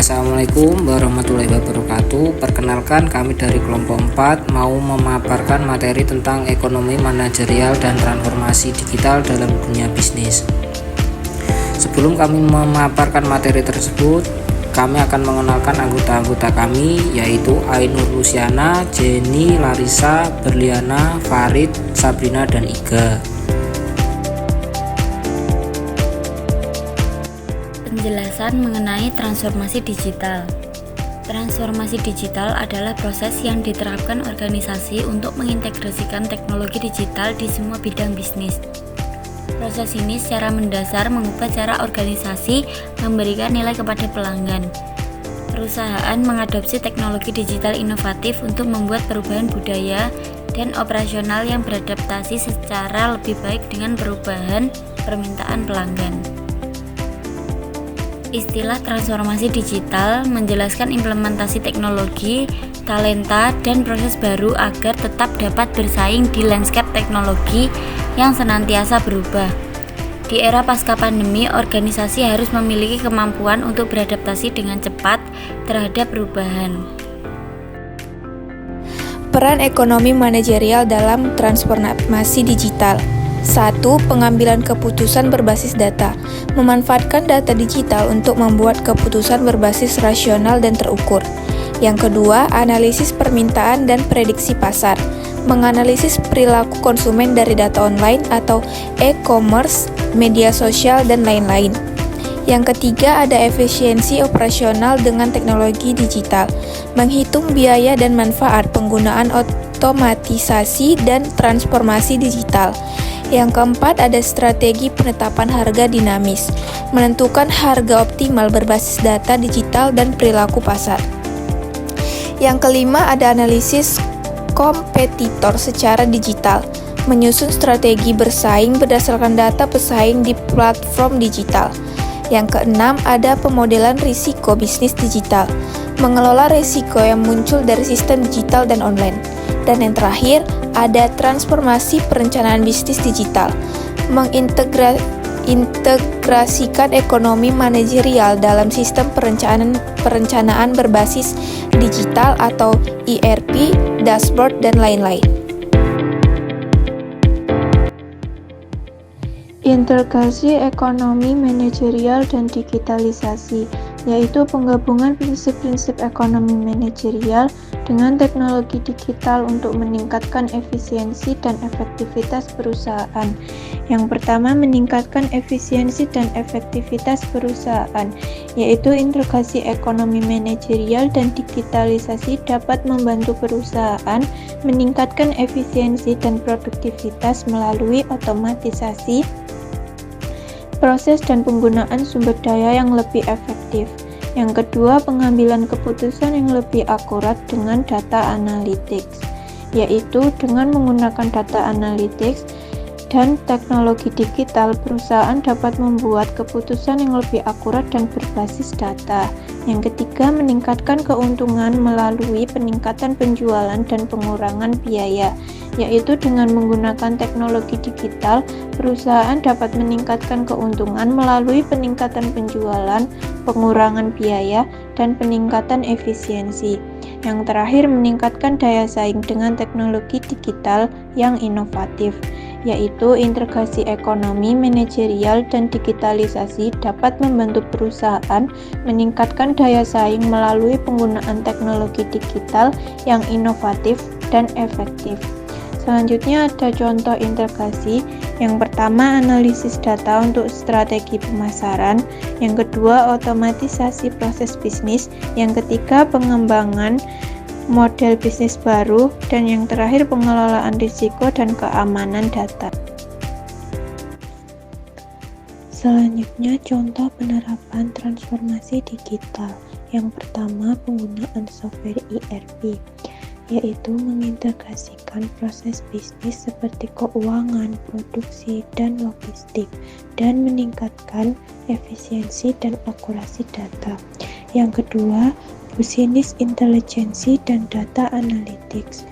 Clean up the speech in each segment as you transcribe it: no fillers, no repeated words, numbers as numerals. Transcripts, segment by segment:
Assalamualaikum warahmatullahi wabarakatuh. Perkenalkan, kami dari kelompok 4 mau memaparkan materi tentang ekonomi manajerial dan transformasi digital dalam dunia bisnis. Sebelum kami memaparkan materi tersebut, kami akan mengenalkan anggota-anggota kami, yaitu Ainur Luciana, Jenny, Larissa, Berliana, Farid, Sabrina, dan Iga. Penjelasan mengenai transformasi digital. Transformasi digital adalah proses yang diterapkan organisasi untuk mengintegrasikan teknologi digital di semua bidang bisnis. Proses ini secara mendasar mengubah cara organisasi memberikan nilai kepada pelanggan. Perusahaan mengadopsi teknologi digital inovatif untuk membuat perubahan budaya dan operasional yang beradaptasi secara lebih baik dengan perubahan permintaan pelanggan. Istilah transformasi digital menjelaskan implementasi teknologi, talenta, dan proses baru agar tetap dapat bersaing di lanskap teknologi yang senantiasa berubah. Di era pasca pandemi, organisasi harus memiliki kemampuan untuk beradaptasi dengan cepat terhadap perubahan. Peran ekonomi manajerial dalam transformasi digital. 1. Pengambilan keputusan berbasis data. Memanfaatkan data digital untuk membuat keputusan berbasis rasional dan terukur. Yang kedua, analisis permintaan dan prediksi pasar. Menganalisis perilaku konsumen dari data online atau e-commerce, media sosial, dan lain-lain. Yang ketiga, ada efisiensi operasional dengan teknologi digital. Menghitung biaya dan manfaat penggunaan otomatisasi dan transformasi digital. Yang keempat, ada strategi penetapan harga dinamis, menentukan harga optimal berbasis data digital dan perilaku pasar. Yang kelima, ada analisis kompetitor secara digital, menyusun strategi bersaing berdasarkan data pesaing di platform digital. Yang keenam, ada pemodelan risiko bisnis digital, mengelola risiko yang muncul dari sistem digital dan online. Dan yang terakhir, ada transformasi perencanaan bisnis digital, mengintegrasikan ekonomi manajerial dalam sistem perencanaan berbasis digital atau ERP, dashboard, dan lain-lain. Integrasi ekonomi manajerial dan digitalisasi, yaitu penggabungan prinsip-prinsip ekonomi manajerial dengan teknologi digital untuk meningkatkan efisiensi dan efektivitas perusahaan. Yang pertama, meningkatkan efisiensi dan efektivitas perusahaan, yaitu integrasi ekonomi manajerial dan digitalisasi dapat membantu perusahaan meningkatkan efisiensi dan produktivitas melalui otomatisasi proses dan penggunaan sumber daya yang lebih efektif. Yang kedua, pengambilan keputusan yang lebih akurat dengan data analytics, yaitu dengan menggunakan data analytics dan teknologi digital, perusahaan dapat membuat keputusan yang lebih akurat dan berbasis data. Yang ketiga, meningkatkan keuntungan melalui peningkatan penjualan dan pengurangan biaya, yaitu dengan menggunakan teknologi digital, perusahaan dapat meningkatkan keuntungan melalui peningkatan penjualan, pengurangan biaya, dan peningkatan efisiensi. Yang terakhir, meningkatkan daya saing dengan teknologi digital yang inovatif, yaitu integrasi ekonomi, manajerial, dan digitalisasi dapat membantu perusahaan meningkatkan daya saing melalui penggunaan teknologi digital yang inovatif dan efektif. Selanjutnya ada contoh integrasi. Yang pertama, analisis data untuk strategi pemasaran. Yang kedua, otomatisasi proses bisnis. Yang ketiga, pengembangan model bisnis baru. Dan yang terakhir, pengelolaan risiko dan keamanan data. Selanjutnya, contoh penerapan transformasi digital. Yang pertama, penggunaan software ERP, yaitu mengintegrasikan proses bisnis seperti keuangan, produksi, dan logistik, dan meningkatkan efisiensi dan akurasi data. Yang kedua, business intelligence dan data analytics,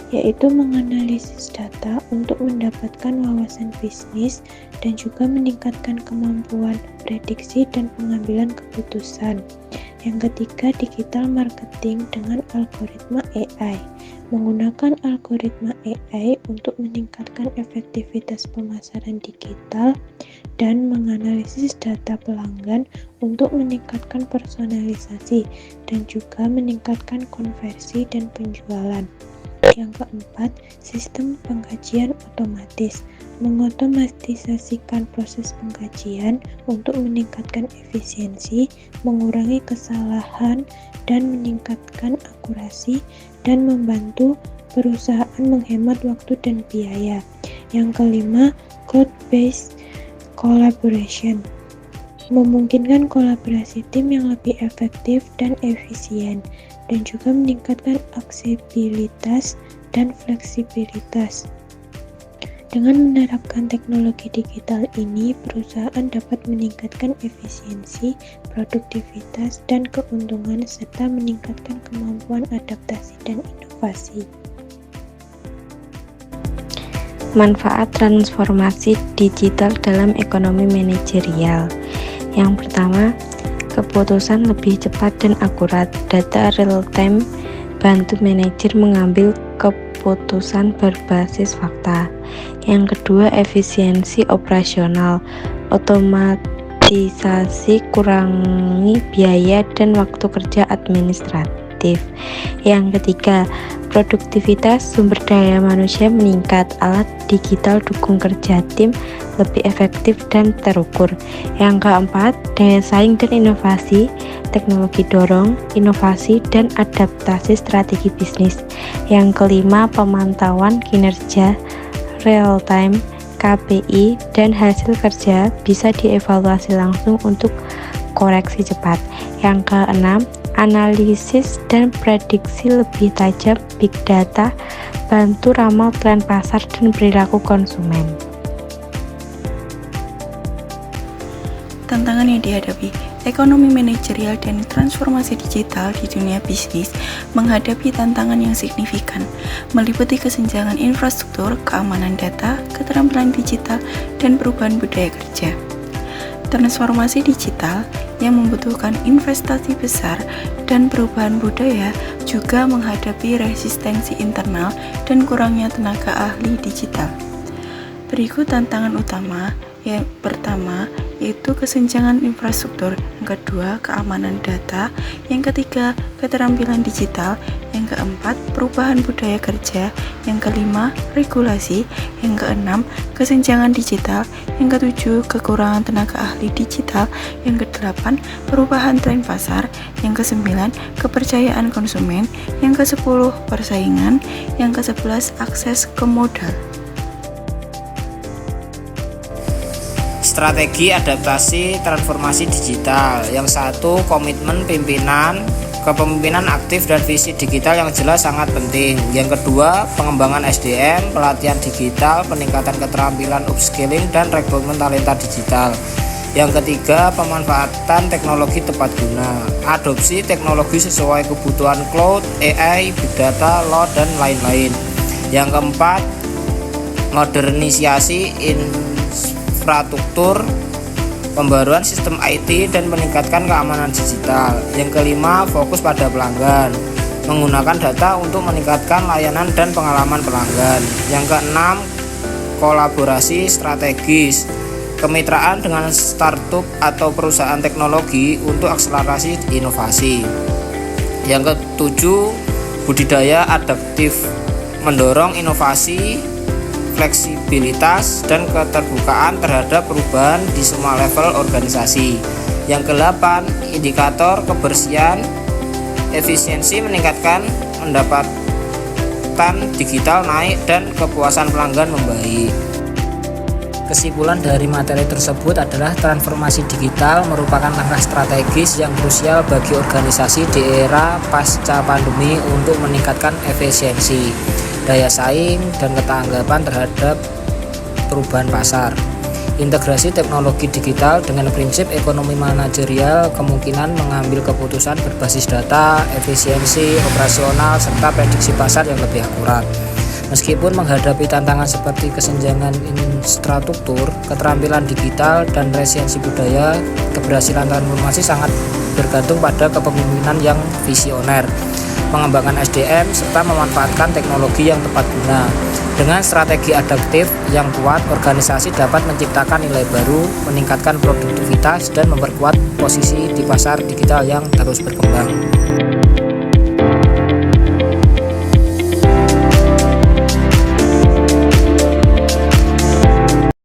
yaitu menganalisis data untuk mendapatkan wawasan bisnis dan juga meningkatkan kemampuan prediksi dan pengambilan keputusan. Yang ketiga, digital marketing dengan algoritma AI. Menggunakan algoritma AI untuk meningkatkan efektivitas pemasaran digital dan menganalisis data pelanggan untuk meningkatkan personalisasi dan juga meningkatkan konversi dan penjualan. Yang keempat, sistem pengkajian otomatis. Mengotomatisasikan proses pengkajian untuk meningkatkan efisiensi, mengurangi kesalahan, dan meningkatkan akurasi, dan membantu perusahaan menghemat waktu dan biaya. Yang kelima, cloud-based collaboration. Memungkinkan kolaborasi tim yang lebih efektif dan efisien, dan juga meningkatkan aksesibilitas dan fleksibilitas. Dengan menerapkan teknologi digital ini, perusahaan dapat meningkatkan efisiensi, produktivitas, dan keuntungan serta meningkatkan kemampuan adaptasi dan inovasi. Manfaat transformasi digital dalam ekonomi manajerial. Yang pertama, keputusan lebih cepat dan akurat. Data real time bantu manajer mengambil keputusan berbasis fakta. Yang kedua, efisiensi operasional. Otomatisasi kurangi biaya dan waktu kerja administratif. Yang ketiga, produktivitas sumber daya manusia meningkat. Alat digital dukung kerja tim lebih efektif dan terukur. Yang keempat, daya saing dan inovasi. Teknologi dorong inovasi dan adaptasi strategi bisnis. Yang kelima, pemantauan kinerja real time, KPI, dan hasil kerja bisa dievaluasi langsung untuk koreksi cepat. Yang keenam, analisis dan prediksi lebih tajam. Big data bantu ramal tren pasar dan perilaku konsumen. Tantangan yang dihadapi ekonomi manajerial dan transformasi digital di dunia bisnis menghadapi tantangan yang signifikan, meliputi kesenjangan infrastruktur, keamanan data, keterampilan digital, dan perubahan budaya kerja. Transformasi digital yang membutuhkan investasi besar dan perubahan budaya juga menghadapi resistensi internal dan kurangnya tenaga ahli digital. Berikut tantangan utama. Yang pertama yaitu kesenjangan infrastruktur, yang kedua keamanan data, yang ketiga keterampilan digital, yang keempat perubahan budaya kerja, yang kelima regulasi, yang keenam kesenjangan digital, yang ketujuh kekurangan tenaga ahli digital, yang kedelapan perubahan tren pasar, yang kesembilan kepercayaan konsumen, yang kesepuluh persaingan, yang kesebelas akses ke modal. Strategi adaptasi transformasi digital. Yang satu, komitmen pimpinan, kepemimpinan aktif dan visi digital yang jelas sangat penting. Yang kedua, pengembangan SDM, pelatihan digital, peningkatan keterampilan upskilling dan rekrutmen talenta digital. Yang ketiga, pemanfaatan teknologi tepat guna, adopsi teknologi sesuai kebutuhan cloud, AI, big data, law, dan lain-lain. Yang keempat, modernisasi infrastruktur, pembaruan sistem IT, dan meningkatkan keamanan digital. Yang kelima, fokus pada pelanggan, menggunakan data untuk meningkatkan layanan dan pengalaman pelanggan. Yang keenam, kolaborasi strategis, kemitraan dengan startup atau perusahaan teknologi untuk akselerasi inovasi. Yang ketujuh, budidaya adaptif, mendorong inovasi, fleksibilitas, dan keterbukaan terhadap perubahan di semua level organisasi. Yang kedelapan, indikator kebersihan, efisiensi meningkatkan, pendapatan digital naik, dan kepuasan pelanggan membaik. Kesimpulan dari materi tersebut adalah transformasi digital merupakan langkah strategis yang krusial bagi organisasi di era pasca pandemi untuk meningkatkan efisiensi, daya saing, dan ketanggapan terhadap perubahan pasar. Integrasi teknologi digital dengan prinsip ekonomi manajerial kemungkinan mengambil keputusan berbasis data, efisiensi operasional, serta prediksi pasar yang lebih akurat. Meskipun menghadapi tantangan seperti kesenjangan infrastruktur, keterampilan digital, dan resistensi budaya, keberhasilan transformasi sangat bergantung pada kepemimpinan yang visioner, pengembangan SDM, serta memanfaatkan teknologi yang tepat guna. Dengan strategi adaptif yang kuat, organisasi dapat menciptakan nilai baru, meningkatkan produktivitas, dan memperkuat posisi di pasar digital yang terus berkembang.